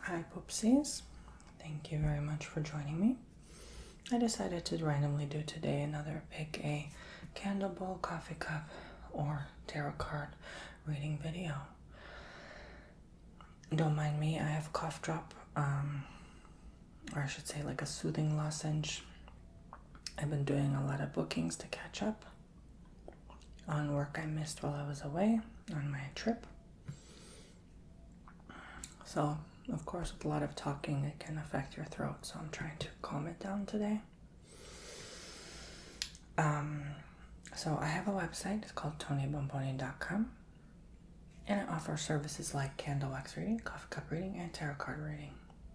Hi Poopsies, thank you very much for joining me. I decided to randomly do today another pick a candle bowl, coffee cup, or tarot card reading video. Don't mind me, I have a cough drop, or I should say like a soothing lozenge. I've been doing a lot of bookings to catch up on work I missed while I was away on my trip. So, of course, with a lot of talking, it can affect your throat, so I'm trying to calm it down today. So I have a website, it's called bomboni.com, and it offers services like candle wax reading, coffee cup reading, and tarot card reading,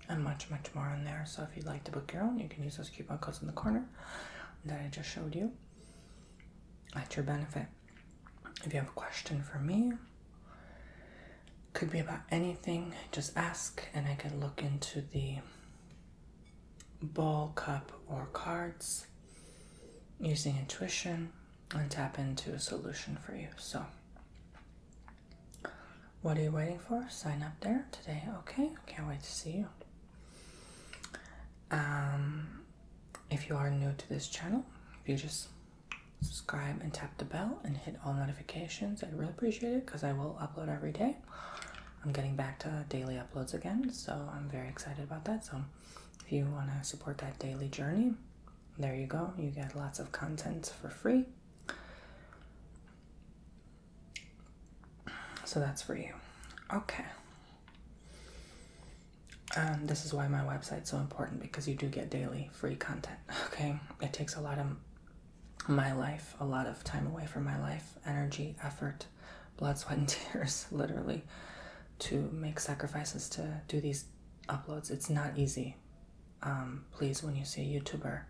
and much, much more on there. So if you'd like to book your own, you can use those coupon codes in the corner that I just showed you at your benefit. If you have a question for me, could be about anything, just ask and I can look into the bowl, cup, or cards using intuition and tap into a solution for you. So what are you waiting for? Sign up there today. Okay, can't wait to see you. If you are new to this channel, if you just subscribe and tap the bell and hit all notifications, I'd really appreciate it because I will upload every day. I'm getting back to daily uploads again, so I'm very excited about that. So if you want to support that daily journey, there you go. You get lots of content for free. So that's for you. Okay. This is why my website's so important, because you do get daily free content. Okay. It takes a lot of my life, a lot of time away from my life, energy, effort, blood, sweat, and tears, literally, to make sacrifices to do these uploads. It's not easy. Please, when you see a YouTuber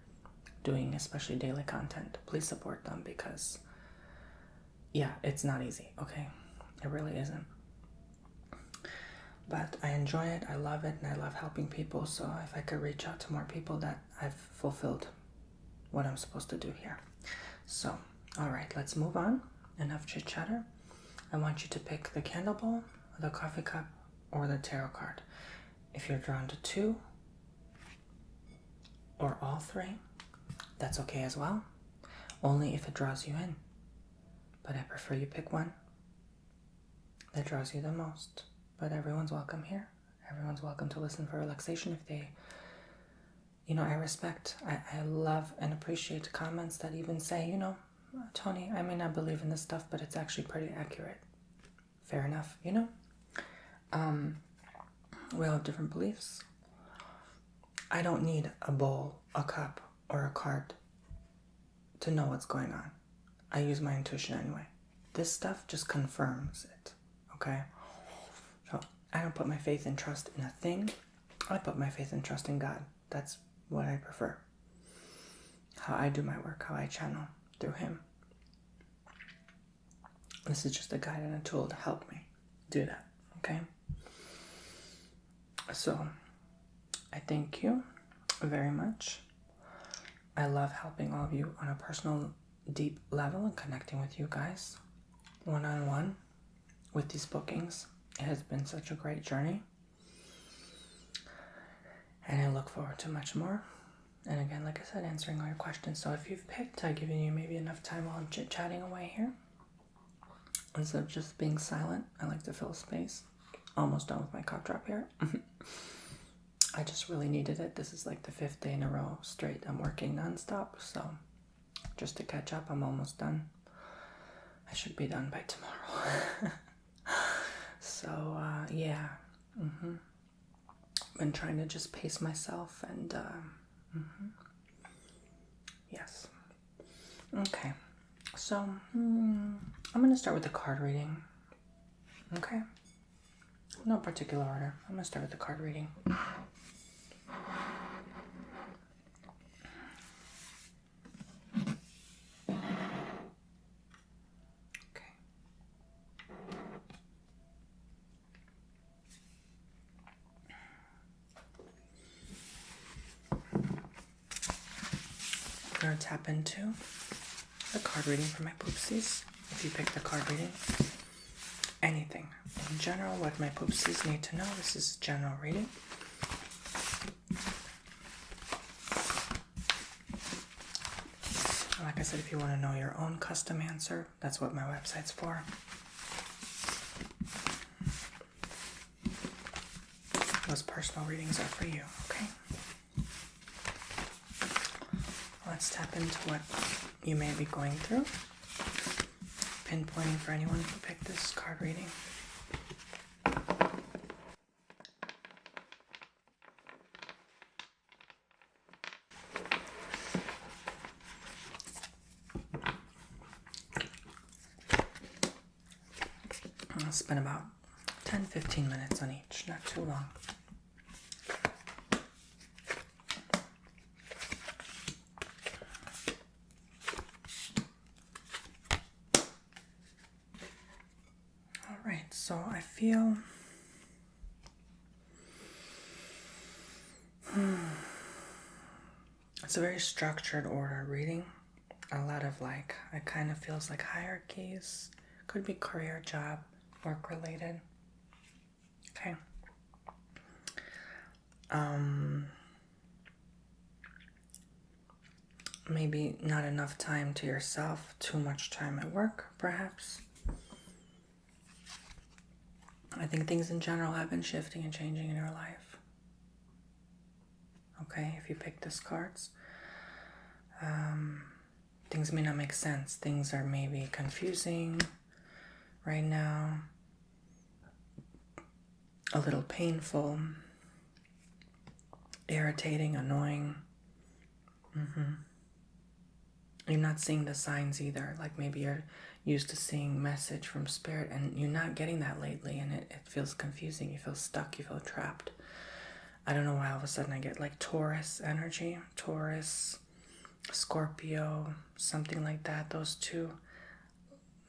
doing especially daily content, please support them because, yeah, it's not easy, okay? It really isn't. But I enjoy it, I love it, and I love helping people, so if I could reach out to more people, that I've fulfilled what I'm supposed to do here. So, alright, let's move on. Enough chit-chatter. I want you to pick the candle bowl, the coffee cup, or the tarot card. If you're drawn to two or all three, that's okay as well, only if it draws you in. But I prefer you pick one that draws you the most. But everyone's welcome here. Everyone's welcome to listen for relaxation if they, I respect, I love and appreciate comments that even say, Tony, I may not believe in this stuff, but it's actually pretty accurate. Fair enough, we all have different beliefs. I don't need a bowl, a cup, or a card to know what's going on. I use my intuition anyway. This stuff just confirms it, okay? So I don't put my faith and trust in a thing. I put my faith and trust in God. That's what I prefer. How I do my work, how I channel through Him. This is just a guide and a tool to help me do that, okay? So, I thank you very much. I love helping all of you on a personal, deep level and connecting with you guys one-on-one with these bookings. It has been such a great journey. And I look forward to much more. And again, like I said, answering all your questions. So if you've picked, I've given you maybe enough time while I'm chit-chatting away here. Instead of just being silent, I like to fill space. Almost done with my cough drop here. I just really needed it. This is like the 5th day in a row straight. I'm working nonstop, so just to catch up, I'm almost done. I should be done by tomorrow. So, yeah. Been trying to just pace myself and, yes. Okay. So, I'm going to start with the card reading. Okay? No particular order. I'm going to start with the card reading. Okay. I'm going to tap into the card reading for my poopsies. If you pick the card reading, anything. In general, what my poopsies need to know. This is general reading. Like I said, if you want to know your own custom answer, that's what my website's for. Those personal readings are for you, okay? Let's tap into what you may be going through. Pinpointing for anyone who picked this card reading. I'll spend about 10-15 minutes on each, not too long. Alright, so I feel it's a very structured order reading. A lot of it kind of feels like hierarchies. Could be career, job, work related. Okay. Maybe not enough time to yourself, too much time at work, perhaps. I think things in general have been shifting and changing in your life. Okay, if you pick these cards, things may not make sense. Things are maybe confusing right now, a little painful, irritating, annoying. You're not seeing the signs either. Like maybe you're used to seeing message from spirit and you're not getting that lately, and it feels confusing. You feel stuck, you feel trapped. I don't know why all of a sudden I get like Taurus energy, Taurus, Scorpio, something like that, those two.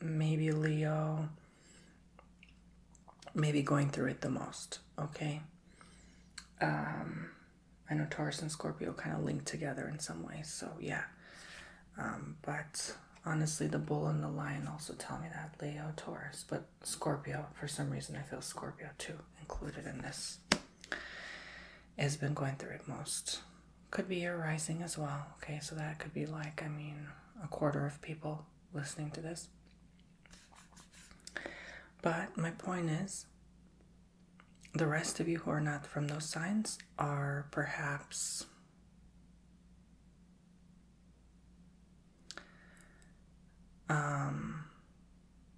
Maybe Leo, maybe going through it the most, okay? I know Taurus and Scorpio kind of link together in some ways, so yeah. But honestly, the bull and the lion also tell me that, Leo, Taurus, but Scorpio, for some reason I feel Scorpio too included in this, has been going through it most. Could be your rising as well, okay? So that could be like, a quarter of people listening to this. But my point is, the rest of you who are not from those signs are perhaps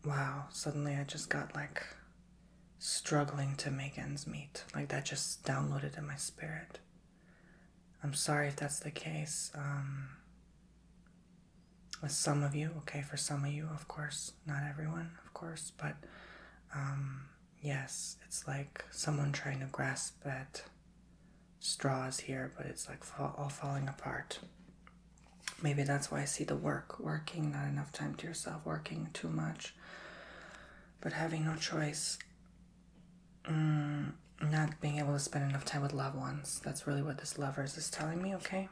wow, suddenly I just got struggling to make ends meet. Like that just downloaded in my spirit. I'm sorry if that's the case. With some of you, okay, for some of you, of course, not everyone, of course, but yes, it's like someone trying to grasp at straws here, but it's like all falling apart. Maybe that's why I see the working, not enough time to yourself, working too much, but having no choice, not being able to spend enough time with loved ones. That's really what this Lovers is telling me, okay?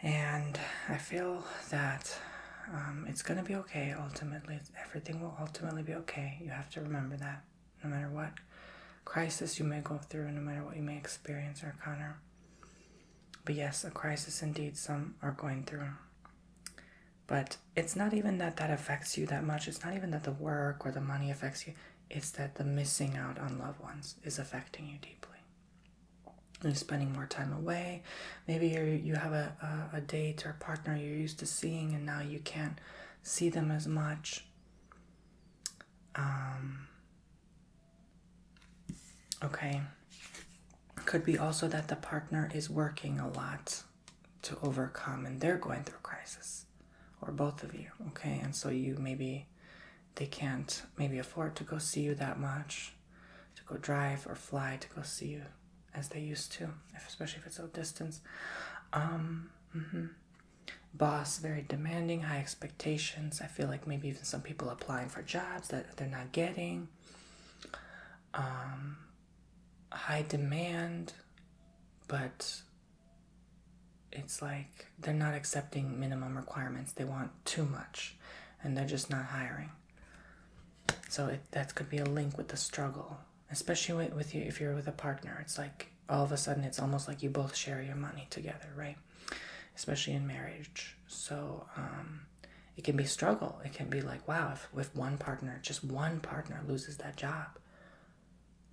And I feel that it's going to be okay ultimately. Everything will ultimately be okay. You have to remember that. No matter what crisis you may go through, no matter what you may experience or encounter. But yes, a crisis indeed some are going through. But it's not even that affects you that much. It's not even that the work or the money affects you. It's that the missing out on loved ones is affecting you deeply. You're spending more time away. Maybe you have a date or partner you're used to seeing and now you can't see them as much. Okay. Could be also that the partner is working a lot to overcome and they're going through crisis. Or both of you, okay? And so they can't maybe afford to go see you that much, to go drive or fly to go see you as they used to, especially if it's a distance. Boss, very demanding, high expectations. I feel like maybe even some people applying for jobs that they're not getting. High demand, but it's like they're not accepting minimum requirements. They want too much, and they're just not hiring. So that could be a link with the struggle, especially with you if you're with a partner. It's like all of a sudden it's almost like you both share your money together, right? Especially in marriage. So it can be struggle. It can be like, wow, if one partner, just one partner loses that job,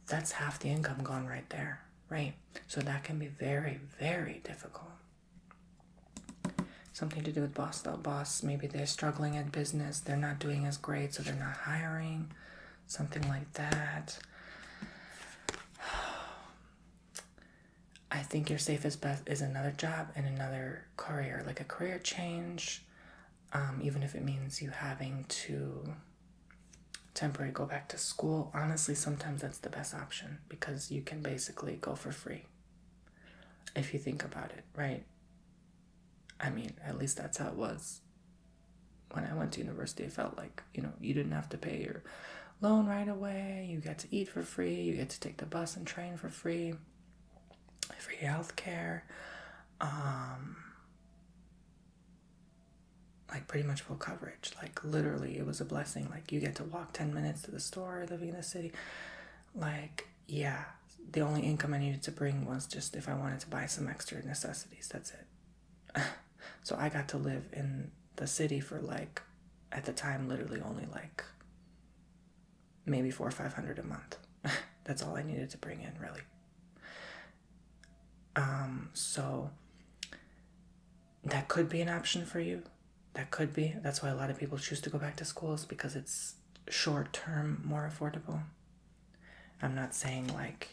that's half the income gone right there, right? So that can be very, very difficult. Something to do with boss though. Boss, maybe they're struggling at business. They're not doing as great, so they're not hiring. Something like that. I think your safest bet is another job and another career, like a career change, even if it means you having to temporarily go back to school. Honestly, sometimes that's the best option because you can basically go for free if you think about it, right? I mean, at least that's how it was when I went to university. It felt like, you didn't have to pay your loan right away. You get to eat for free. You get to take the bus and train for free. Free healthcare. Like pretty much full coverage. Like literally, it was a blessing. Like you get to walk 10 minutes to the store living in the city. Like, yeah, the only income I needed to bring was just if I wanted to buy some extra necessities. That's it. So I got to live in the city for like, at the time, literally only like maybe $400 or $500 a month. That's all I needed to bring in, really. So that could be an option for you. That could be. That's why a lot of people choose to go back to schools, because it's short term, more affordable. I'm not saying like,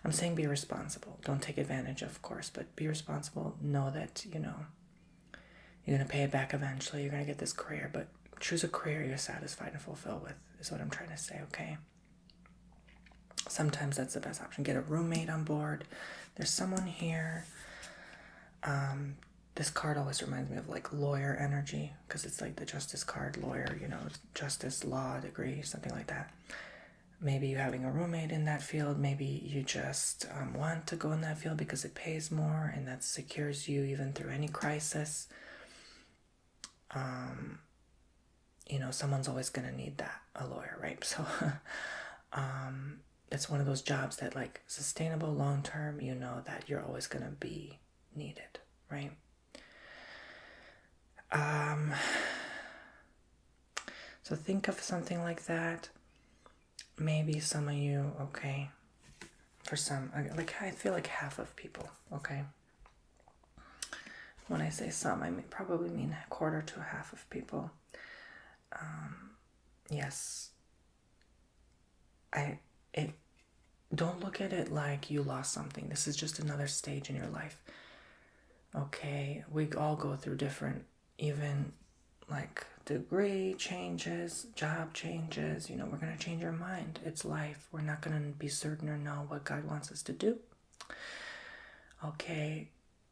I'm saying be responsible. Don't take advantage, of course, but be responsible. Know that, you're going to pay it back eventually. You're going to get this career, but choose a career you're satisfied and fulfilled with is what I'm trying to say, okay? Sometimes that's the best option. Get a roommate on board. There's someone here. This card always reminds me of like lawyer energy, because it's like the justice card, lawyer, justice, law degree, something like that. Maybe you're having a roommate in that field. Maybe you just want to go in that field because it pays more and that secures you even through any crisis. Someone's always going to need that, a lawyer, right? So it's one of those jobs that like sustainable long-term, that you're always going to be needed, right? So think of something like that. Maybe some of you, okay, for some, like I feel like half of people, okay? When I say some, I probably mean a quarter to half of people. Yes. Don't look at it like you lost something. This is just another stage in your life. Okay, we all go through different, even like degree changes, job changes, we're going to change our mind. It's life. We're not going to be certain or know what God wants us to do. Okay,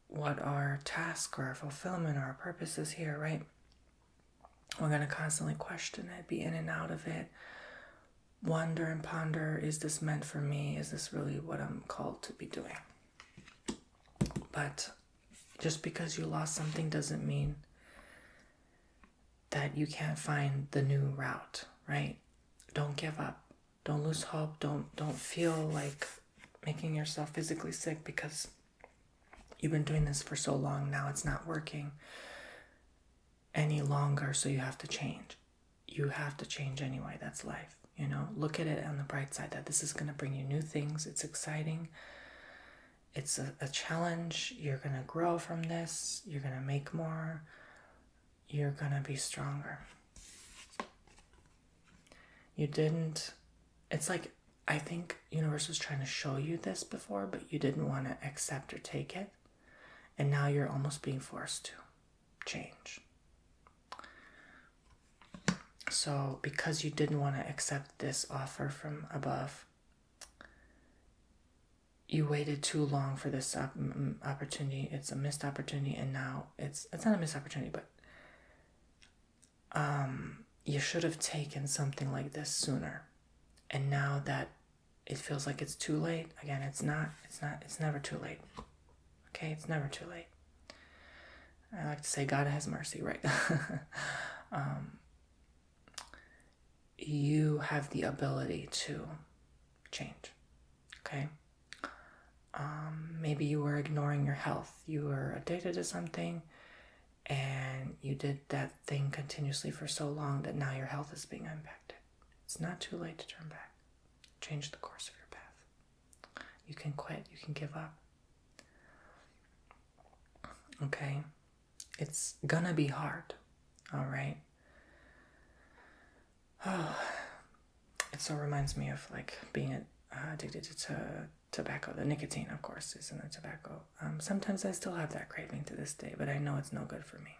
what our task or our fulfillment or our purpose is here, right? We're going to constantly question it, be in and out of it, wonder and ponder, is this meant for me? Is this really what I'm called to be doing? But just because you lost something doesn't mean that you can't find the new route, right? Don't give up. Don't lose hope. Don't feel like making yourself physically sick because you've been doing this for so long. Now it's not working any longer, so you have to change. You have to change anyway. That's life. Look at it on the bright side, that this is going to bring you new things. It's exciting. It's a challenge. You're going to grow from this. You're going to make more. You're going to be stronger. It's like, I think universe was trying to show you this before, but you didn't want to accept or take it. And now you're almost being forced to change. So because you didn't want to accept this offer from above, you waited too long for this opportunity. It's a missed opportunity, and now it's not a missed opportunity, but you should have taken something like this sooner. And now that it feels like it's too late, again, it's never too late. Okay, it's never too late. I like to say God has mercy, right? you have the ability to change, okay? Maybe you were ignoring your health. You were addicted to something, and you did that thing continuously for so long that now your health is being impacted. It's not too late to turn back. Change the course of your path. You can quit. You can give up. Okay? It's gonna be hard. All right? Oh, it so reminds me of like being addicted to tobacco. The nicotine, of course, is in the tobacco. Sometimes I still have that craving to this day, but I know it's no good for me.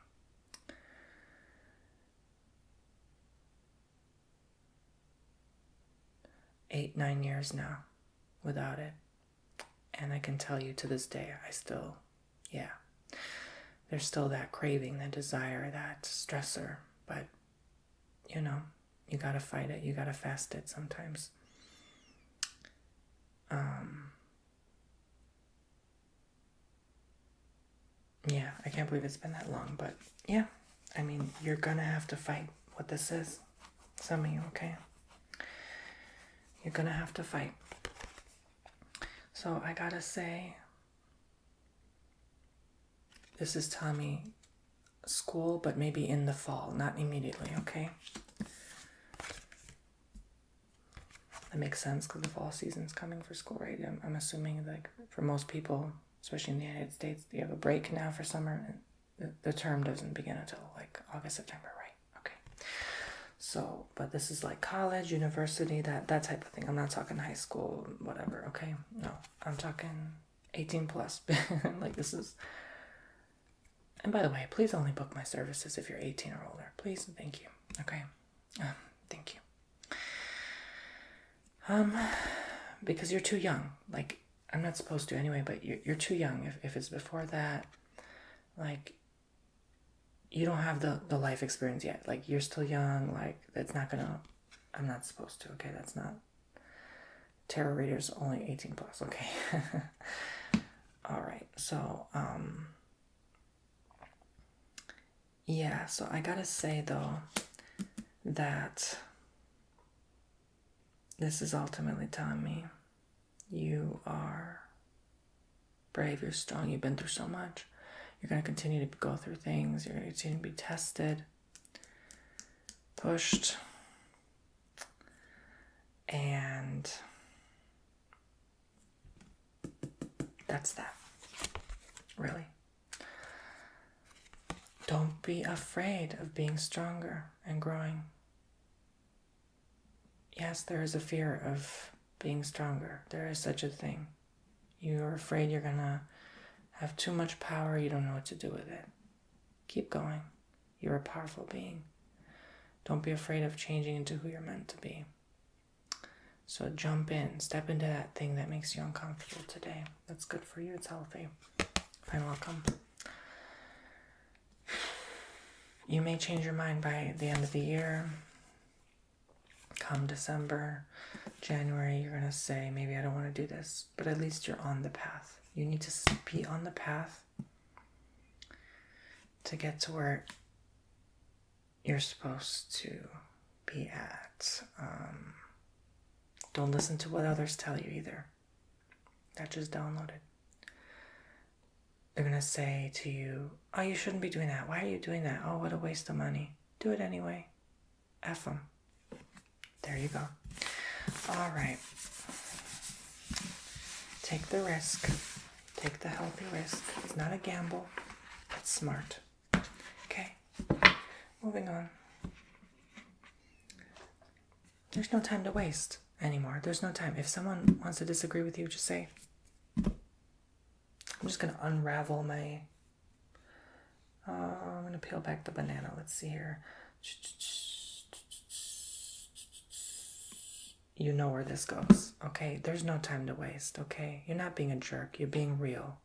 Eight, 9 years now without it. And I can tell you to this day, I still, there's still that craving, that desire, that stressor. But, you know, you gotta fight it. You gotta fast it sometimes. Yeah, I can't believe it's been that long, but yeah, I mean, you're gonna have to fight what this is. Some of you, okay? You're gonna have to fight. So I gotta say, this is telling me school, but maybe in the fall, not immediately, okay? That makes sense because the fall season's coming for school, right? I'm assuming like for most people, especially in the United States, you have a break now for summer, and the term doesn't begin until like August, September, right? Okay. So, but this is like college, university, that type of thing. I'm not talking high school, whatever, okay? No, I'm talking 18 plus. Like this is... And by the way, please only book my services if you're 18 or older. Please and thank you. Okay? Thank you. Because you're too young. Like, I'm not supposed to anyway, but you're too young. If it's before that, like, you don't have the life experience yet. Like, you're still young. Like, that's not gonna... I'm not supposed to, okay? That's not... Tarot readers only 18 plus, okay? All right, so, yeah, so I gotta say, though, that this is ultimately telling me you are brave, you're strong, you've been through so much. You're going to continue to go through things. You're going to continue to be tested, pushed, and that's that, really. Don't be afraid of being stronger and growing. Yes, there is a fear of being stronger. There is such a thing. You're afraid you're going to have too much power. You don't know what to do with it. Keep going. You're a powerful being. Don't be afraid of changing into who you're meant to be. So jump in. Step into that thing that makes you uncomfortable today. That's good for you. It's healthy. Find welcome. You may change your mind by the end of the year. Come December, January, you're going to say, maybe I don't want to do this. But at least you're on the path. You need to be on the path to get to where you're supposed to be at. Don't listen to what others tell you either. That just downloaded. They're going to say to you, oh, you shouldn't be doing that. Why are you doing that? Oh, what a waste of money. Do it anyway. F them. There you go. All right. Take the risk. Take the healthy risk. It's not a gamble. It's smart. Okay. Moving on. There's no time to waste anymore. There's no time. If someone wants to disagree with you, just say, I'm just going to unravel my... I'm going to peel back the banana. Let's see here. You know where this goes, okay? There's no time to waste, okay? You're not being a jerk. You're being real.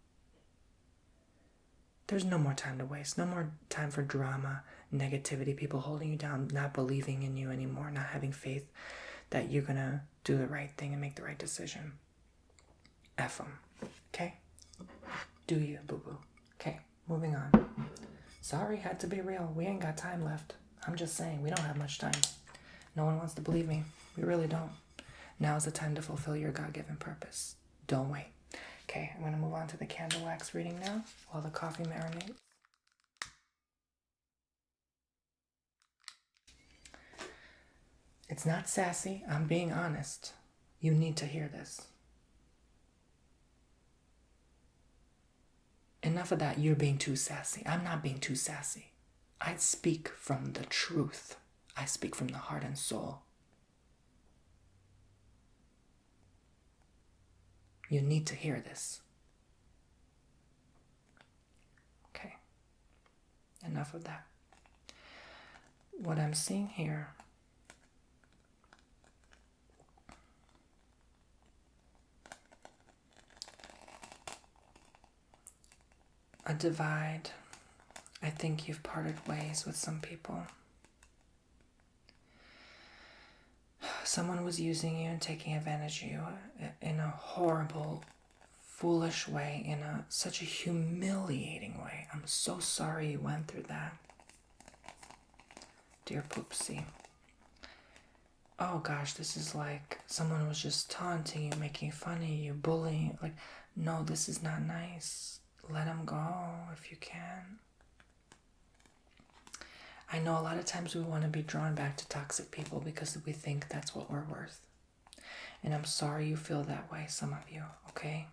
There's no more time to waste. No more time for drama, negativity, people holding you down, not believing in you anymore, not having faith that you're going to do the right thing and make the right decision. F them, okay? Do you, boo-boo. Okay, moving on. Sorry, had to be real. We ain't got time left. I'm just saying, we don't have much time. No one wants to believe me. We really don't. Now's the time to fulfill your God-given purpose. Don't wait. Okay, I'm going to move on to the candle wax reading now while the coffee marinates. It's not sassy. I'm being honest. You need to hear this. Enough of that. You're being too sassy. I'm not being too sassy. I speak from the truth. I speak from the heart and soul. You need to hear this. Okay. Enough of that. What I'm seeing here a divide. I think you've parted ways with some people. Someone was using you and taking advantage of you in a horrible, foolish way, in such a humiliating way. I'm so sorry you went through that. Dear Poopsie. Oh gosh, this is like someone was just taunting you, making fun of you, bullying. Like, no, this is not nice. Let them go if you can. I know a lot of times we want to be drawn back to toxic people because we think that's what we're worth. And I'm sorry you feel that way, some of you, okay?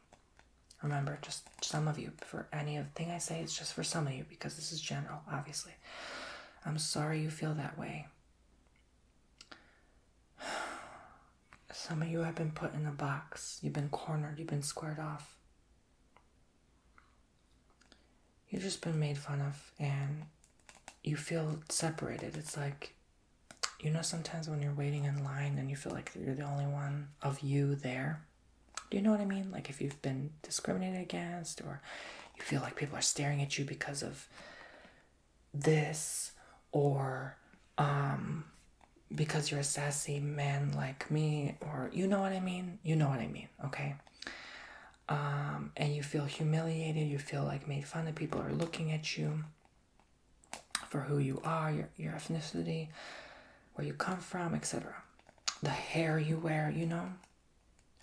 Remember, just some of you. For anything I say, it's just for some of you because this is general, obviously. I'm sorry you feel that way. Some of you have been put in a box. You've been cornered. You've been squared off. You've just been made fun of and you feel separated. It's like, you know, sometimes when you're waiting in line and you feel like you're the only one of you there. Do you know what I mean? Like if you've been discriminated against, or you feel like people are staring at you because of this, or because you're a sassy man like me, or you know what I mean? You know what I mean, okay? And you feel humiliated, you feel like made fun of, people are looking at you for who you are, your ethnicity, where you come from, etc. The hair you wear, you know,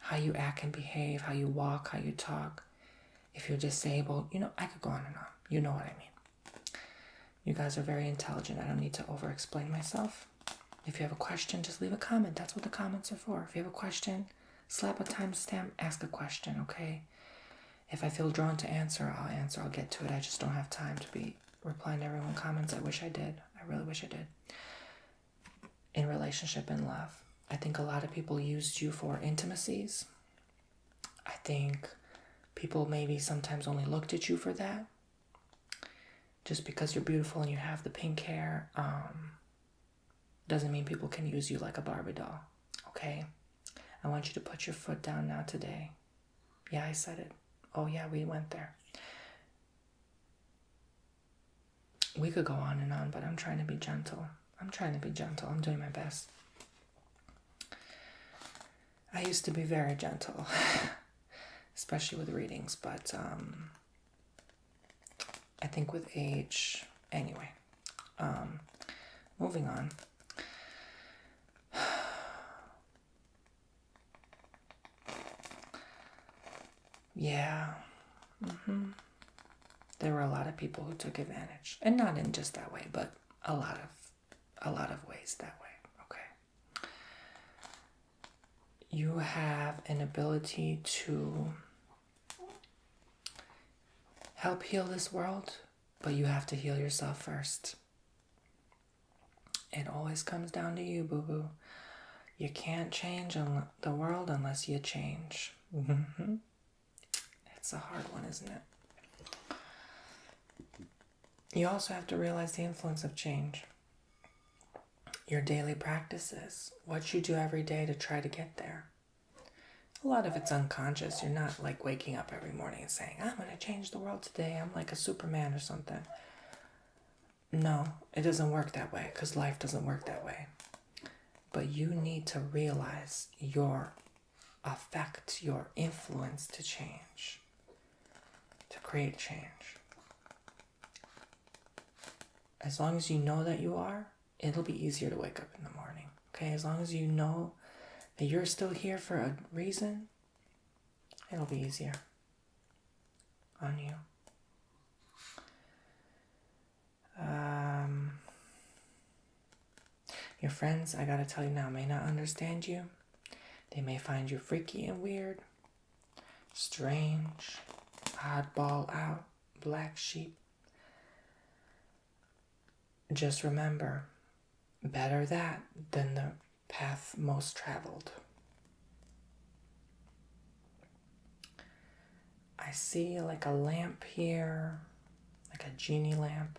how you act and behave, how you walk, how you talk. If you're disabled, you know, I could go on and on. You know what I mean. You guys are very intelligent. I don't need to over-explain myself. If you have a question, just leave a comment. That's what the comments are for. If you have a question, slap a timestamp, ask a question, okay? If I feel drawn to answer, I'll answer. I'll get to it. I just don't have time to be replying to everyone's comments. I wish I did. I really wish I did. In relationship and love, I think a lot of people used you for intimacies. I think people maybe sometimes only looked at you for that. Just because you're beautiful and you have the pink hair, doesn't mean people can use you like a Barbie doll, okay? I want you to put your foot down now today. Yeah, I said it. Oh yeah, we went there. We could go on and on, but I'm trying to be gentle. I'm doing my best. I used to be very gentle, especially with readings, but I think with age, anyway, moving on. Yeah. There were a lot of people who took advantage, and not in just that way, but a lot of ways that way. Okay. You have an ability to help heal this world, but you have to heal yourself first. It always comes down to you, boo-boo. You can't change the world unless you change. It's a hard one, isn't it? You also have to realize the influence of change. Your daily practices, what you do every day to try to get there. A lot of it's unconscious. You're not like waking up every morning and saying, I'm going to change the world today. I'm like a Superman or something. No, it doesn't work that way because life doesn't work that way. But you need to realize your effect, your influence to change, to create change. As long as you know that you are, it'll be easier to wake up in the morning. Okay, as long as you know that you're still here for a reason, it'll be easier on you. Your friends, I gotta tell you now, may not understand you. They may find you freaky and weird, strange, oddball out, black sheep. Just remember, better that than the path most traveled. I see like a lamp here, like a genie lamp,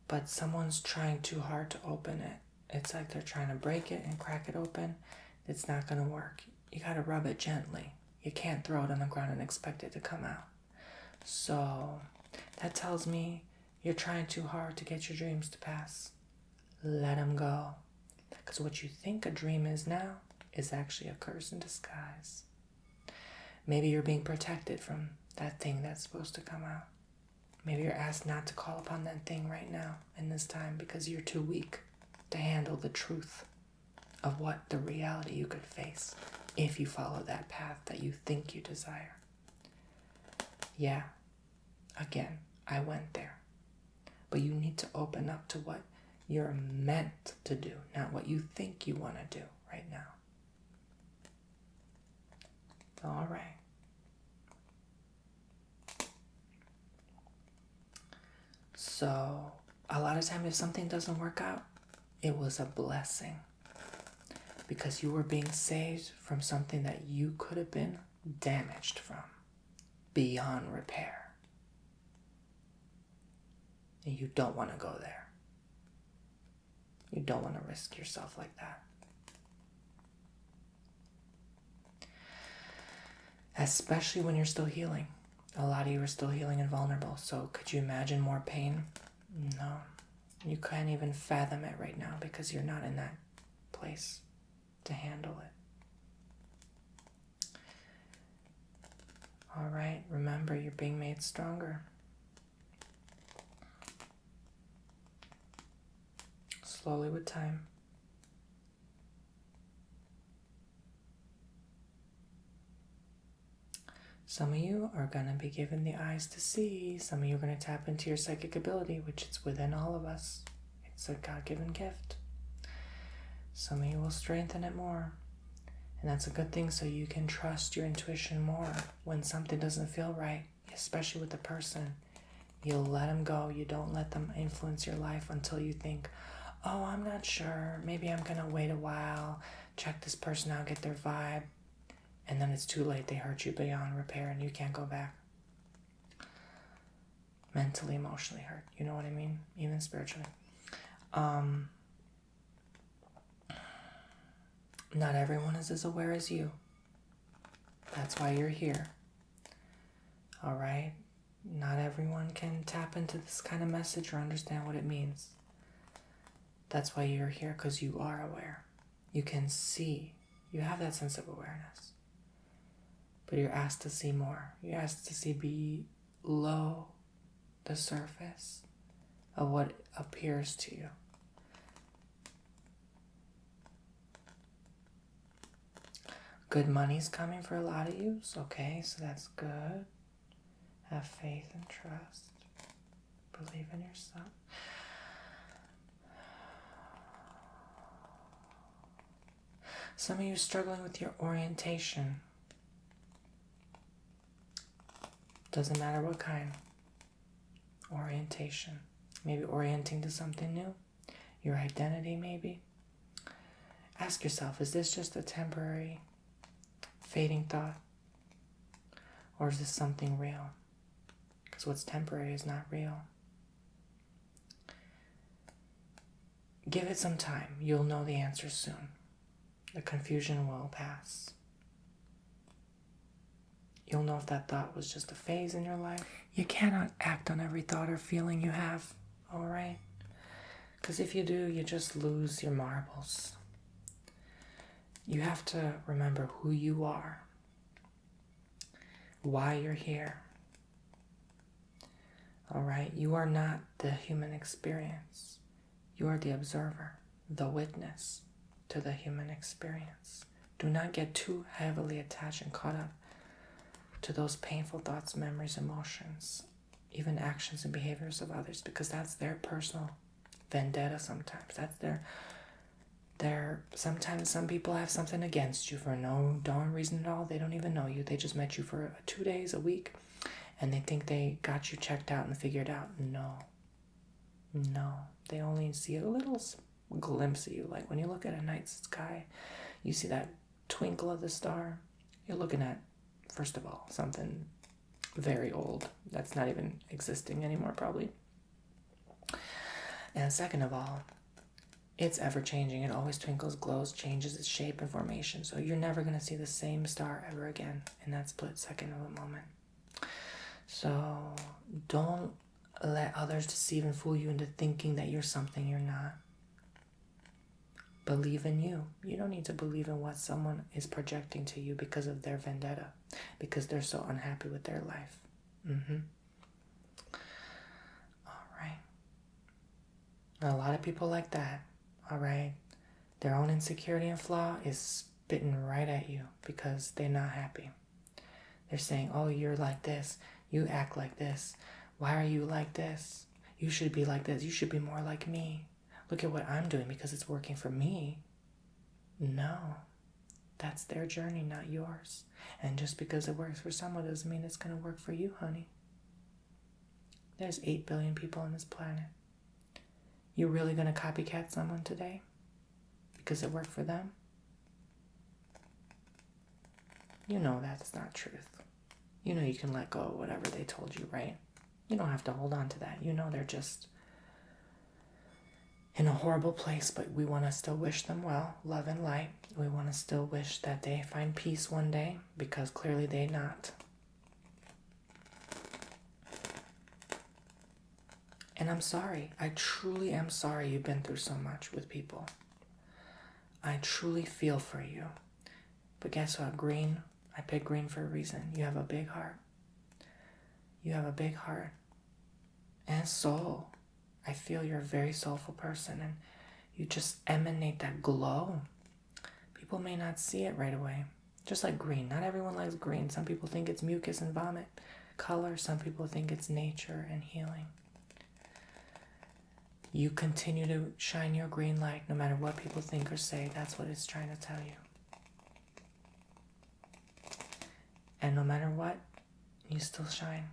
but someone's trying too hard to open it. It's like they're trying to break it and crack it open. It's not going to work. You got to rub it gently. You can't throw it on the ground and expect it to come out. So that tells me you're trying too hard to get your dreams to pass. Let them go. Because what you think a dream is now is actually a curse in disguise. Maybe you're being protected from that thing that's supposed to come out. Maybe you're asked not to call upon that thing right now in this time because you're too weak to handle the truth of what the reality you could face if you follow that path that you think you desire. Yeah, again, I went there. But you need to open up to what you're meant to do, not what you think you want to do right now. All right. So, a lot of times if something doesn't work out, it was a blessing. Because you were being saved from something that you could have been damaged from, beyond repair. And you don't want to go there. You don't want to risk yourself like that. Especially when you're still healing. A lot of you are still healing and vulnerable. So could you imagine more pain? No. You can't even fathom it right now because you're not in that place to handle it. All right, remember you're being made stronger. Slowly with time. Some of you are going to be given the eyes to see. Some of you are going to tap into your psychic ability, which is within all of us. It's a God-given gift. Some of you will strengthen it more. And that's a good thing so you can trust your intuition more when something doesn't feel right, especially with a person. You'll let them go. You don't let them influence your life until you think, oh, I'm not sure. Maybe I'm going to wait a while, check this person out, get their vibe. And then it's too late. They hurt you beyond repair and you can't go back. Mentally, emotionally hurt. You know what I mean? Even spiritually. Not everyone is as aware as you. That's why you're here. All right? Not everyone can tap into this kind of message or understand what it means. That's why you're here, because you are aware. You can see. You have that sense of awareness. But you're asked to see more. You're asked to see below the surface of what appears to you. Good money's coming for a lot of you. Okay, so that's good. Have faith and trust. Believe in yourself. Some of you are struggling with your orientation. Doesn't matter what kind. Orientation. Maybe orienting to something new. Your identity, maybe. Ask yourself, is this just a temporary, fading thought? Or is this something real? Because what's temporary is not real. Give it some time. You'll know the answer soon. The confusion will pass. You'll know if that thought was just a phase in your life. You cannot act on every thought or feeling you have, all right? Because if you do, you just lose your marbles. You have to remember who you are, why you're here, all right? You are not the human experience. You are the observer, the witness to the human experience. Do not get too heavily attached and caught up to those painful thoughts, memories, emotions, even actions and behaviors of others, because that's their personal vendetta sometimes. That's sometimes some people have something against you for no darn reason at all. They don't even know you. They just met you for 2 days, a week, and they think they got you checked out and figured out. No. They only see a little glimpse of you. Like when you look at a night sky, you see that twinkle of the star. You're looking at, first of all, something very old that's not even existing anymore, probably. And second of all, it's ever-changing. It always twinkles, glows, changes its shape and formation. So you're never going to see the same star ever again in that split second of a moment. So don't let others deceive and fool you into thinking that you're something you're not. Believe in you. You don't need to believe in what someone is projecting to you because of their vendetta, because they're so unhappy with their life. All right. A lot of people like that. All right. Their own insecurity and flaw is spitting right at you because they're not happy. They're saying, oh, you're like this. You act like this. Why are you like this? You should be like this. You should be more like me. Look at what I'm doing because it's working for me. No. That's their journey, not yours. And just because it works for someone doesn't mean it's going to work for you, honey. There's 8 billion people on this planet. You really going to copycat someone today because it worked for them? You know that's not truth. You know you can let go of whatever they told you, right? You don't have to hold on to that. You know they're just in a horrible place, but we want to still wish them well, love and light. We want to still wish that they find peace one day, because clearly they not. And I'm sorry. I truly am sorry you've been through so much with people. I truly feel for you. But guess what? Green. I picked green for a reason. You have a big heart. You have a big heart. And soul. I feel you're a very soulful person, and you just emanate that glow. People may not see it right away. Just like green. Not everyone likes green. Some people think it's mucus and vomit color. Some people think it's nature and healing. You continue to shine your green light no matter what people think or say. That's what it's trying to tell you. And no matter what, you still shine.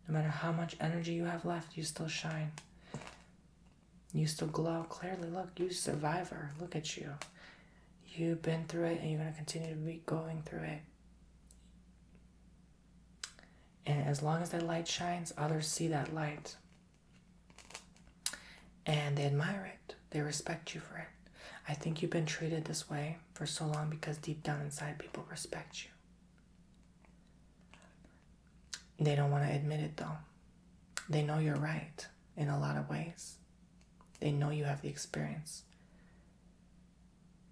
No matter how much energy you have left, you still shine. You still glow clearly. Look, you survivor. Look at you. You've been through it, and you're going to continue to be going through it. And as long as that light shines, others see that light. And they admire it. They respect you for it. I think you've been treated this way for so long because deep down inside, people respect you. They don't want to admit it, though. They know you're right in a lot of ways. They know you have the experience.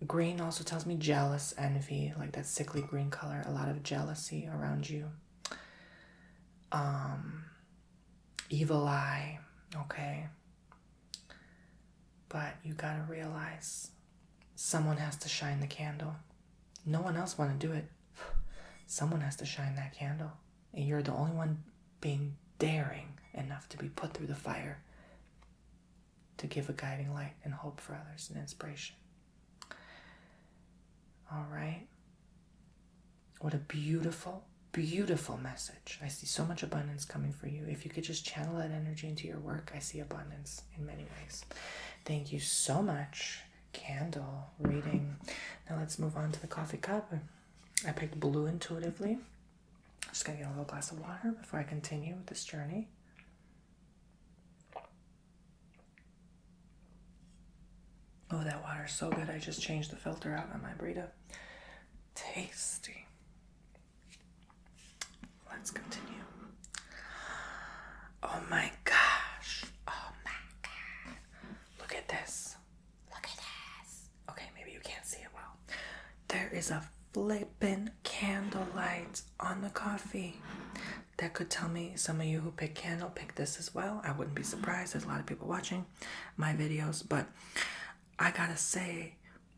Green also tells me jealous, envy, like that sickly green color, a lot of jealousy around you. Evil eye, okay? But you gotta realize someone has to shine the candle. No one else want to do it. Someone has to shine that candle. And you're the only one being daring enough to be put through the fire to give a guiding light and hope for others and inspiration. All right. What a beautiful, beautiful message. I see so much abundance coming for you. If you could just channel that energy into your work, I see abundance in many ways. Thank you so much. Candle reading. Now let's move on to the coffee cup. I picked blue intuitively. Just gonna get a little glass of water before I continue with this journey. Oh, that water is so good. I just changed the filter out on my burrito. Tasty. Let's continue. Oh my gosh. Oh my god. Look at this. Look at this. Okay, maybe you can't see it well. There is a flippin' candlelight on the coffee. That could tell me some of you who pick candle pick this as well. I wouldn't be surprised. There's a lot of people watching my videos, but I gotta say,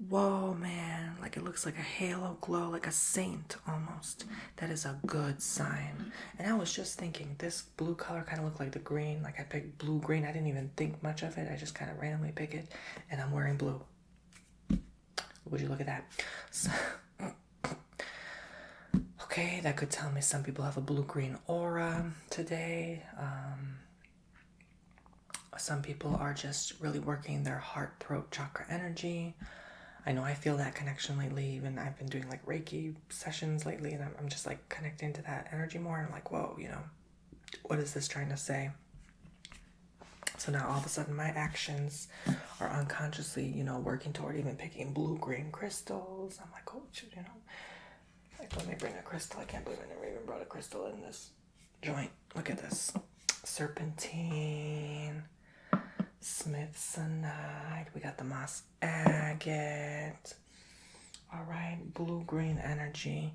Whoa, man. Like it looks like a halo glow, like a saint almost. That is a good sign. And I was just thinking, this blue color kind of looked like the green. Like I picked blue-green. I didn't even think much of it. I just kind of randomly pick it. And I'm wearing blue. Would you look at that? So, okay, that could tell me some people have a blue-green aura today. Some people are just really working their heart, throat chakra energy. I know I feel that connection lately, even I've been doing like Reiki sessions lately, and I'm just like connecting to that energy more. And I'm like, whoa, what is this trying to say? So now all of a sudden my actions are unconsciously, working toward even picking blue-green crystals. I'm like, oh, like let me bring a crystal. I can't believe I never even brought a crystal in this joint. Look at this. Serpentine. Smithsonite, we got the moss agate. All right, blue-green energy.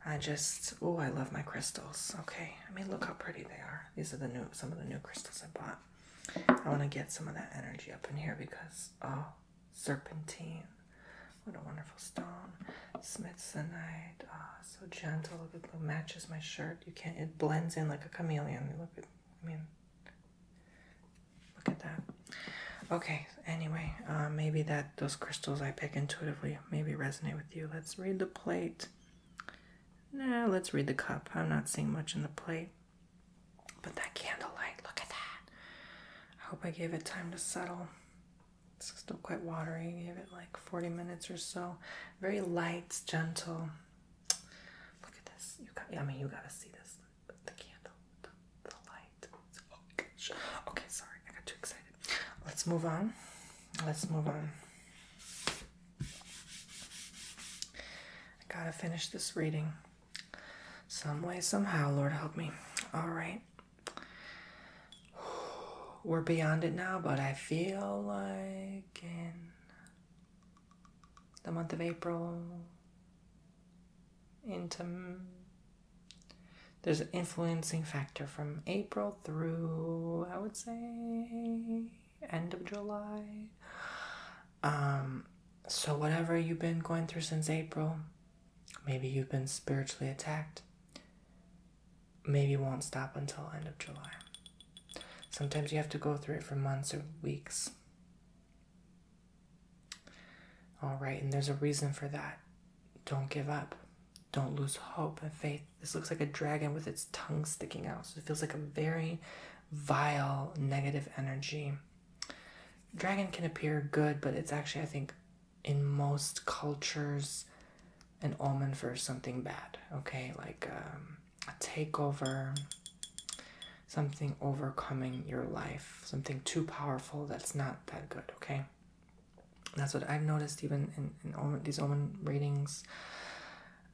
I love my crystals. Okay, I mean, look how pretty they are. These are some of the new crystals I bought. I want to get some of that energy up in here because, serpentine. What a wonderful stone. Smithsonite, so gentle. Look at it matches my shirt. It blends in like a chameleon. Look at that. Okay, anyway, maybe those crystals I pick intuitively maybe resonate with you. Let's read the plate. Nah, let's read the cup. I'm not seeing much in the plate. But that candlelight, look at that. I hope I gave it time to settle. It's still quite watery. I gave it like 40 minutes or so. Very light, gentle. Look at this. You gotta see this. The candle, the light. Oh gosh. Okay, sorry, I got too excited. Let's move on. I gotta finish this reading. Some way, somehow, Lord help me. All right. We're beyond it now, but I feel like in the month of April, there's an influencing factor from April through, I would say, end of July. So whatever you've been going through since April, maybe you've been spiritually attacked, maybe it won't stop until end of July. Sometimes you have to go through it for months or weeks. All right, and there's a reason for that. Don't give up. Don't lose hope and faith. This looks like a dragon with its tongue sticking out. So it feels like a very vile, negative energy. Dragon can appear good, but it's actually, I think, in most cultures, an omen for something bad. Okay, like a takeover, something overcoming your life, something too powerful that's not that good. Okay, that's what I've noticed even in these omen readings.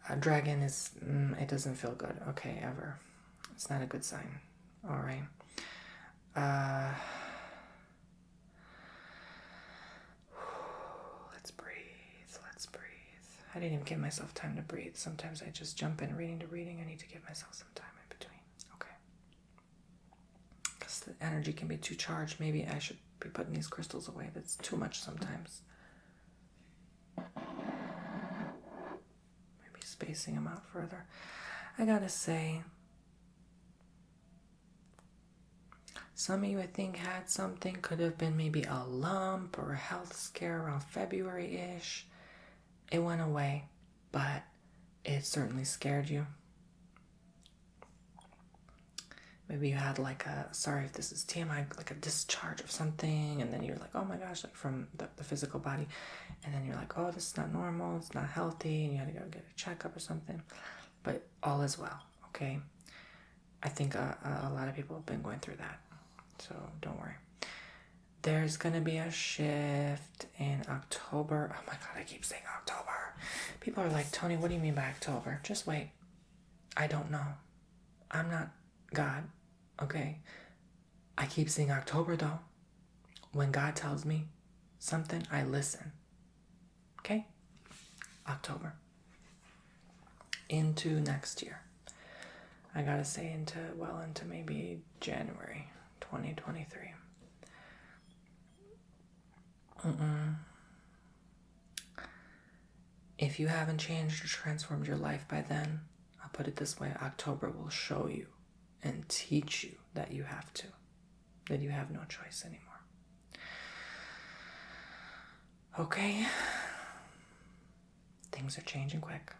A dragon it doesn't feel good. Okay, ever. It's not a good sign. All right. Let's breathe. I didn't even give myself time to breathe. Sometimes I just jump in reading to reading. I need to give myself some time in between. Okay. Because the energy can be too charged. Maybe I should be putting these crystals away. That's too much sometimes. Maybe spacing them out further. I gotta say, some of you, I think, had something. Could have been maybe a lump or a health scare around February-ish. It went away, but it certainly scared you. Maybe you had sorry if this is TMI, like a discharge of something, and then you're like, oh my gosh, like from the physical body. And then you're like, oh, this is not normal, it's not healthy, and you had to go get a checkup or something. But all is well, okay? I think a lot of people have been going through that, so don't worry. There's going to be a shift in October. Oh my God, I keep saying October. People are like, Tony, what do you mean by October? Just wait. I don't know. I'm not God, okay? I keep saying October though. When God tells me something, I listen. Okay? October. Into next year. I gotta say into maybe January 2023. If you haven't changed or transformed your life by then, I'll put it this way, October will show you and teach you that you have to, that you have no choice anymore. Okay? Things are changing quick.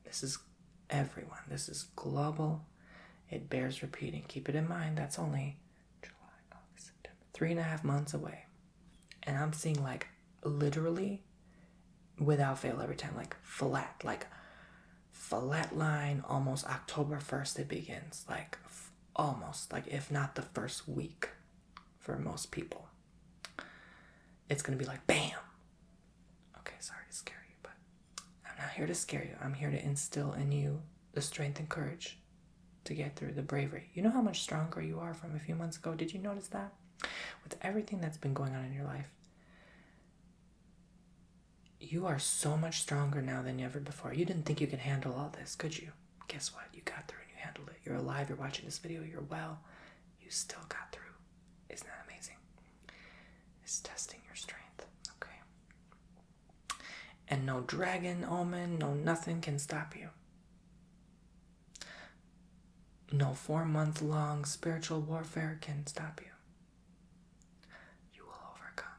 This is everyone. This is global. It bears repeating. Keep it in mind, that's only July, August, September, 3.5 months away. And I'm seeing like literally without fail every time, like flat line, almost October 1st it begins, like almost, like if not the first week for most people. It's going to be like bam. Okay, sorry to scare you, but I'm not here to scare you. I'm here to instill in you the strength and courage to get through, the bravery. You know how much stronger you are from a few months ago? Did you notice that? With everything that's been going on in your life, you are so much stronger now than ever before. You didn't think you could handle all this, could you? Guess what? You got through and you handled it. You're alive, you're watching this video, you're well. You still got through. Isn't that amazing? It's testing your strength, okay? And no dragon, omen, no nothing can stop you. No 4-month-long spiritual warfare can stop you. You will overcome.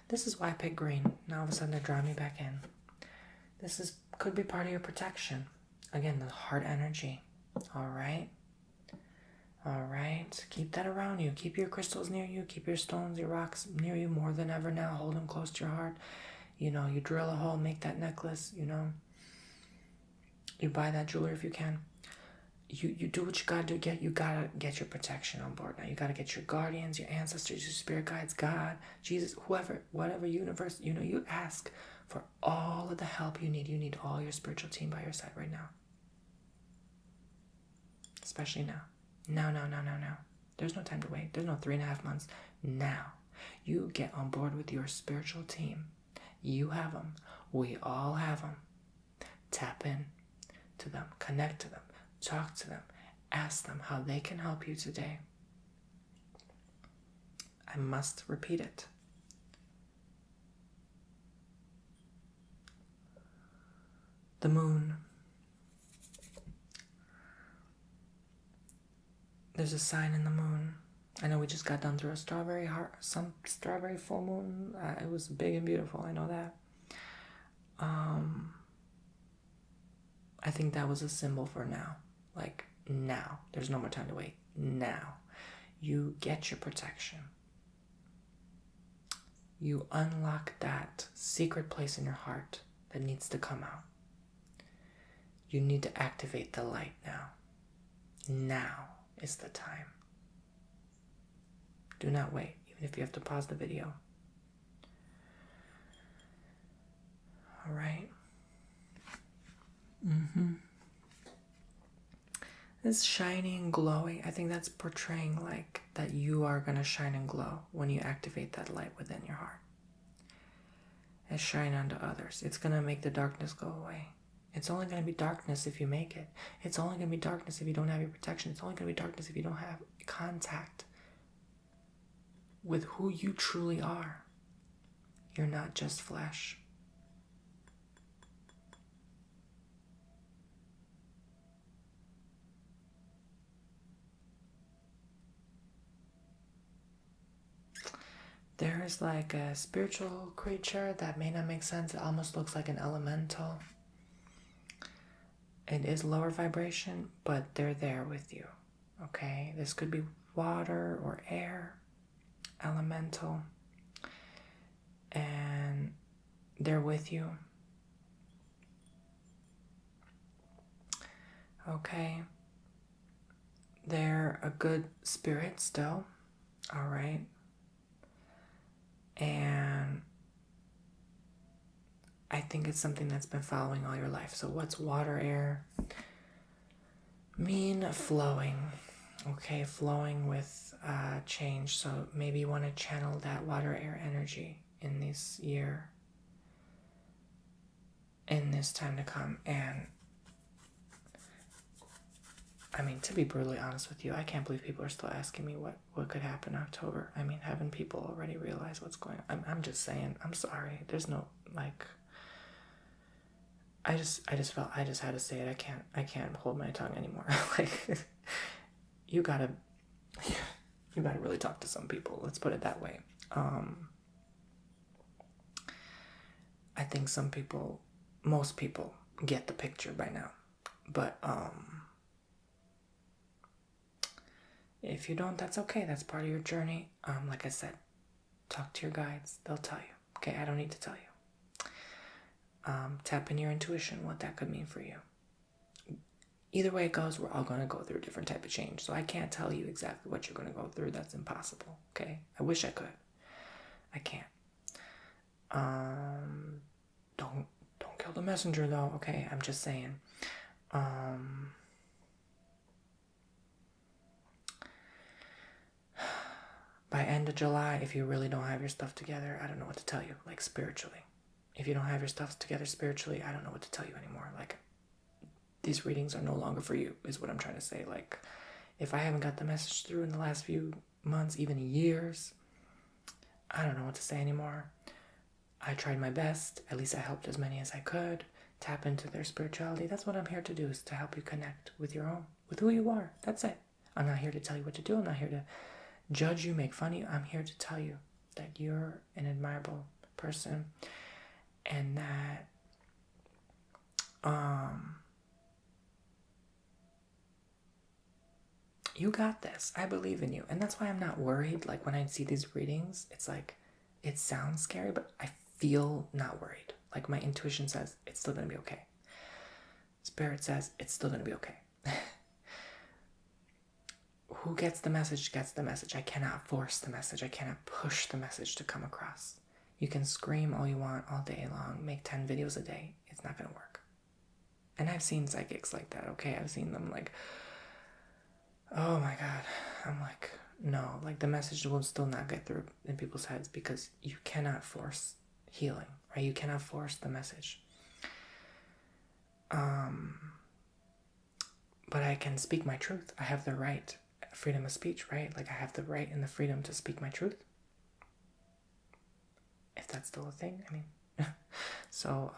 This is why I picked green. Now all of a sudden they're drawing me back in. This could be part of your protection. Again, the heart energy. All right? All right? Keep that around you. Keep your crystals near you. Keep your stones, your rocks near you more than ever now. Hold them close to your heart. You know, you drill a hole, make that necklace, you know. You buy that jewelry if you can. You do what you gotta do. You gotta get your protection on board now. You gotta get your guardians, your ancestors, your spirit guides, God, Jesus, whoever, whatever universe, you know, you ask for all of the help you need. You need all your spiritual team by your side right now. Especially now. Now. There's no time to wait. There's no 3.5 months. Now. You get on board with your spiritual team. You have them. We all have them. Tap in to them. Connect to them. Talk to them. Ask them how they can help you today. I must repeat it. The moon. There's a sign in the moon. I know we just got done through a strawberry full moon. It was big and beautiful. I know that. I think that was a symbol for now. Like now. There's no more time to wait. Now. You get your protection. You unlock that secret place in your heart that needs to come out. You need to activate the light now. Now is the time. Do not wait, even if you have to pause the video. All right? This shining, glowing, I think that's portraying like that you are going to shine and glow when you activate that light within your heart. And shine onto others. It's going to make the darkness go away. It's only going to be darkness if you make it. It's only going to be darkness if you don't have your protection. It's only going to be darkness if you don't have contact with who you truly are. You're not just flesh. There is like a spiritual creature that may not make sense. It almost looks like an elemental. It is lower vibration, but they're there with you. Okay? This could be water or air, elemental. And they're with you. Okay? They're a good spirit still. All right? And I think it's something that's been following all your life. So what's water, air? Mean flowing. Okay, flowing with change. So maybe you want to channel that water, air energy in this year, in this time to come. And I mean, to be brutally honest with you, I can't believe people are still asking me what could happen in October. I mean, haven't people already realized what's going on? I'm just saying, I'm sorry. There's no, like, I just felt I just had to say it. I can't hold my tongue anymore. Like, you gotta really talk to some people. Let's put it that way. I think most people get the picture by now. But, if you don't, that's okay. That's part of your journey. Like I said, talk to your guides. They'll tell you. Okay, I don't need to tell you. Tap in your intuition, what that could mean for you. Either way it goes, we're all going to go through a different type of change. So I can't tell you exactly what you're going to go through. That's impossible. Okay, I wish I could. I can't. Don't kill the messenger though. Okay, I'm just saying. By end of July, if you really don't have your stuff together, I don't know what to tell you, like spiritually. If you don't have your stuff together spiritually, I don't know what to tell you anymore. Like, these readings are no longer for you, is what I'm trying to say. Like, if I haven't got the message through in the last few months, even years, I don't know what to say anymore. I tried my best. At least I helped as many as I could. Tap into their spirituality. That's what I'm here to do, is to help you connect with your own, with who you are. That's it. I'm not here to tell you what to do. I'm not here to judge you, make fun of you. I'm here to tell you that you're an admirable person, and that you got this. I believe in you. And that's why I'm not worried. Like, when I see these readings, it's like, it sounds scary, but I feel not worried. Like, my intuition says it's still going to be okay. Spirit says it's still going to be okay. Who gets the message gets the message. I cannot force the message. I cannot push the message to come across. You can scream all you want all day long, make 10 videos a day. It's not going to work. And I've seen psychics like that, okay? I've seen them like, oh my God. I'm like, no, like, the message will still not get through in people's heads, because you cannot force healing, right? You cannot force the message. But I can speak my truth. I have the right, freedom of speech, right? Like, I have the right and the freedom to speak my truth. If that's still a thing, I mean. So,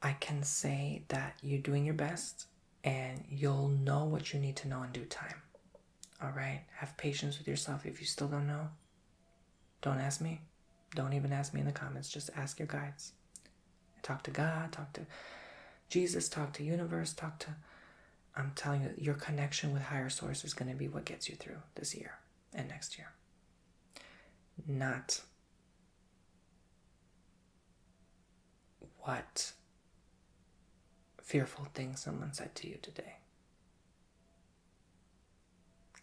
I can say that you're doing your best, and you'll know what you need to know in due time. All right? Have patience with yourself. If you still don't know, don't ask me. Don't even ask me in the comments. Just ask your guides. Talk to God, talk to Jesus, talk to universe, I'm telling you, your connection with higher source is going to be what gets you through this year and next year. Not what fearful thing someone said to you today.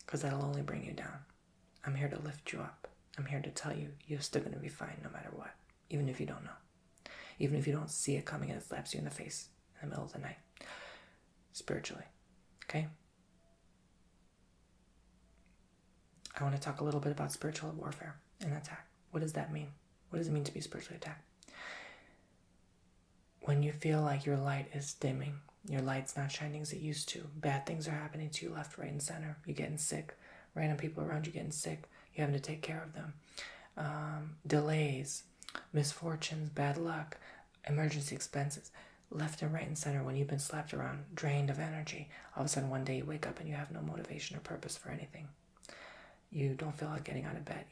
Because that'll only bring you down. I'm here to lift you up. I'm here to tell you you're still going to be fine no matter what. Even if you don't know. Even if you don't see it coming and it slaps you in the face in the middle of the night. Spiritually. Okay? I want to talk a little bit about spiritual warfare and attack. What does that mean? What does it mean to be spiritually attacked? When you feel like your light is dimming, your light's not shining as it used to, bad things are happening to you left, right, and center. You're getting sick. Random people around you getting sick. You're having to take care of them. Delays, misfortunes, bad luck, emergency expenses, left and right and center. When you've been slapped around, drained of energy, all of a sudden one day you wake up and you have no motivation or purpose for anything. You don't feel like getting out of bed,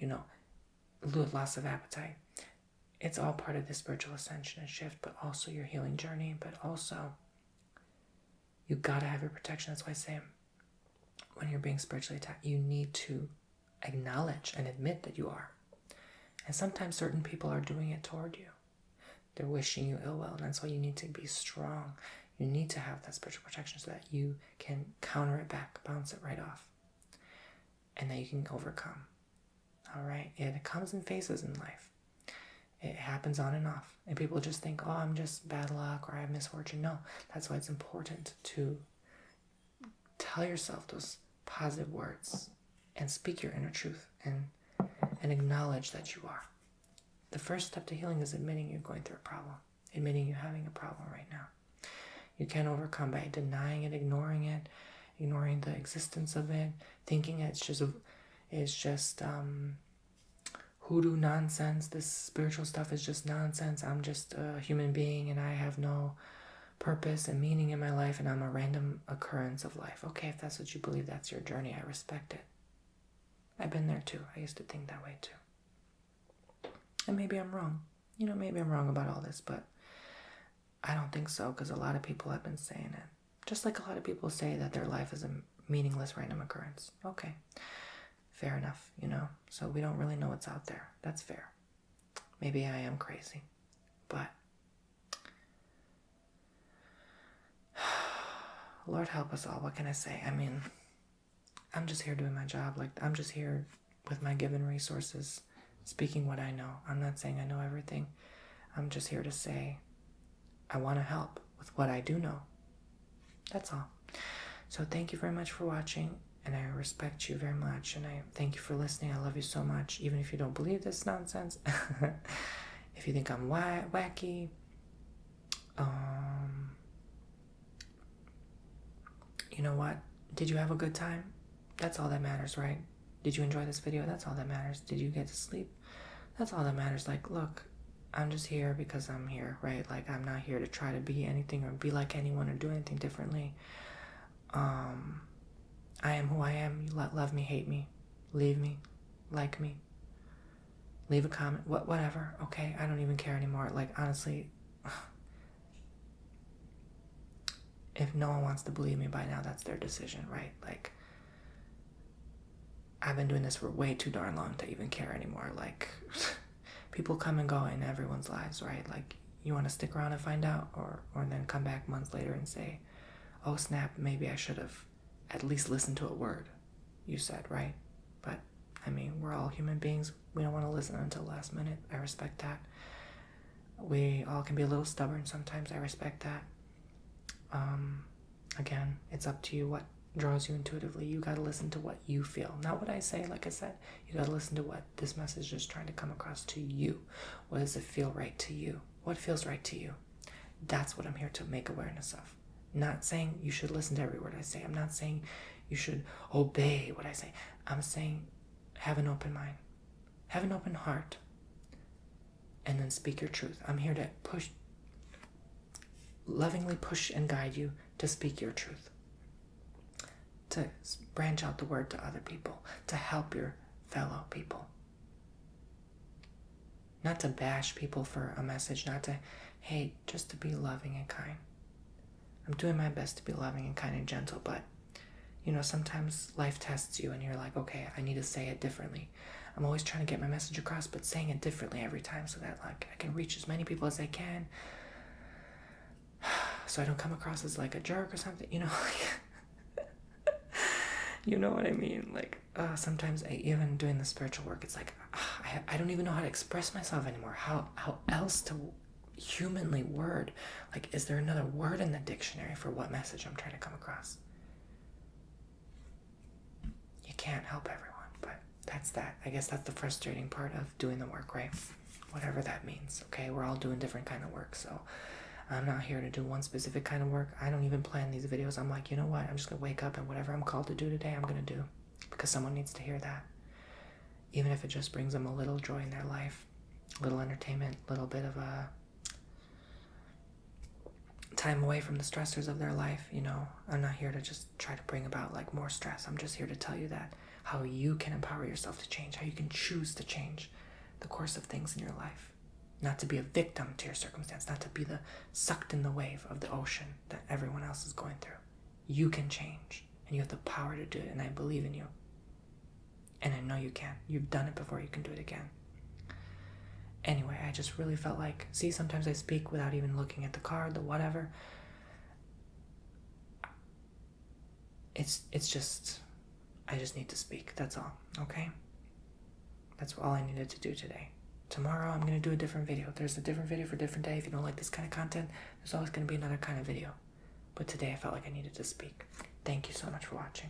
loss of appetite. It's all part of the spiritual ascension and shift, but also your healing journey, but also you gotta have your protection. That's why I say, when you're being spiritually attacked, you need to acknowledge and admit that you are. And sometimes certain people are doing it toward you. They're wishing you ill will, and that's why you need to be strong. You need to have that spiritual protection so that you can counter it back, bounce it right off, and that you can overcome. All right? It comes in phases in life. It happens on and off. And people just think, oh, I'm just bad luck or I have misfortune. No, that's why it's important to tell yourself those positive words and speak your inner truth and acknowledge that you are. The first step to healing is admitting you're going through a problem, admitting you're having a problem right now. You can't overcome by denying it, ignoring the existence of it, thinking it's just hoodoo nonsense. This spiritual stuff is just nonsense. I'm just a human being and I have no purpose and meaning in my life and I'm a random occurrence of life. Okay, if that's what you believe, that's your journey. I respect it. I've been there too. I used to think that way too. And maybe I'm wrong. Maybe I'm wrong about all this, but I don't think so, because a lot of people have been saying it. Just like a lot of people say that their life is a meaningless random occurrence. Okay, fair enough, So we don't really know what's out there. That's fair. Maybe I am crazy, but Lord help us all. What can I say? I mean, I'm just here doing my job. Like, I'm just here with my given resources, speaking what I know. I'm not saying I know everything. I'm just here to say I want to help with what I do know. That's all. So thank you very much for watching, and I respect you very much, and I thank you for listening. I love you so much, even if you don't believe this nonsense. If you think I'm wacky, you know what? Did you have a good time? That's all that matters, right? Did you enjoy this video? That's all that matters. Did you get to sleep? That's all that matters. Like, look, I'm just here because I'm here, right? Like, I'm not here to try to be anything or be like anyone or do anything differently. I am who I am. You love me, hate me, leave me, like me, leave a comment, whatever. Okay, I don't even care anymore. Like, honestly, if no one wants to believe me by now, that's their decision, right? Like, I've been doing this for way too darn long to even care anymore. Like, people come and go in everyone's lives, right? Like, you want to stick around and find out, or then come back months later and say, oh snap, maybe I should have at least listened to a word you said, right? But I mean, we're all human beings. We don't want to listen until the last minute. I respect that. We all can be a little stubborn sometimes. I respect that. Again, it's up to you what draws you intuitively. You got to listen to what you feel, not what I say. Like I said, you got to listen to what this message is trying to come across to you. What does it feel right to you? What feels right to you? That's what I'm here to make awareness of. Not saying you should listen to every word I say. I'm not saying you should obey what I say. I'm saying have an open mind, have an open heart, and then speak your truth. I'm here to lovingly push and guide you to speak your truth, to branch out the word to other people, to help your fellow people. Not to bash people for a message, not to hate, just to be loving and kind. I'm doing my best to be loving and kind and gentle, but sometimes life tests you and you're like, okay, I need to say it differently. I'm always trying to get my message across, but saying it differently every time so that like I can reach as many people as I can, so I don't come across as like a jerk or something, you know what I mean? Like, sometimes even doing the spiritual work, it's like, I don't even know how to express myself anymore. How else to humanly word? Like, is there another word in the dictionary for what message I'm trying to come across? You can't help everyone, but that's that. I guess that's the frustrating part of doing the work, right? Whatever that means, okay? We're all doing different kind of work, so I'm not here to do one specific kind of work. I don't even plan these videos. I'm like, you know what? I'm just going to wake up and whatever I'm called to do today, I'm going to do. Because someone needs to hear that. Even if it just brings them a little joy in their life, a little entertainment, a little bit of a time away from the stressors of their life, I'm not here to just try to bring about like more stress. I'm just here to tell you that how you can empower yourself to change, how you can choose to change the course of things in your life. Not to be a victim to your circumstance, not to be sucked in the wave of the ocean that everyone else is going through. You can change, and you have the power to do it, and I believe in you. And I know you can. You've done it before, you can do it again. Anyway, I just really felt like, see, sometimes I speak without even looking at the card, the whatever. It's just, I just need to speak, that's all, okay? That's all I needed to do today. Tomorrow I'm going to do a different video. There's a different video for a different day. If you don't like this kind of content, there's always going to be another kind of video. But today I felt like I needed to speak. Thank you so much for watching.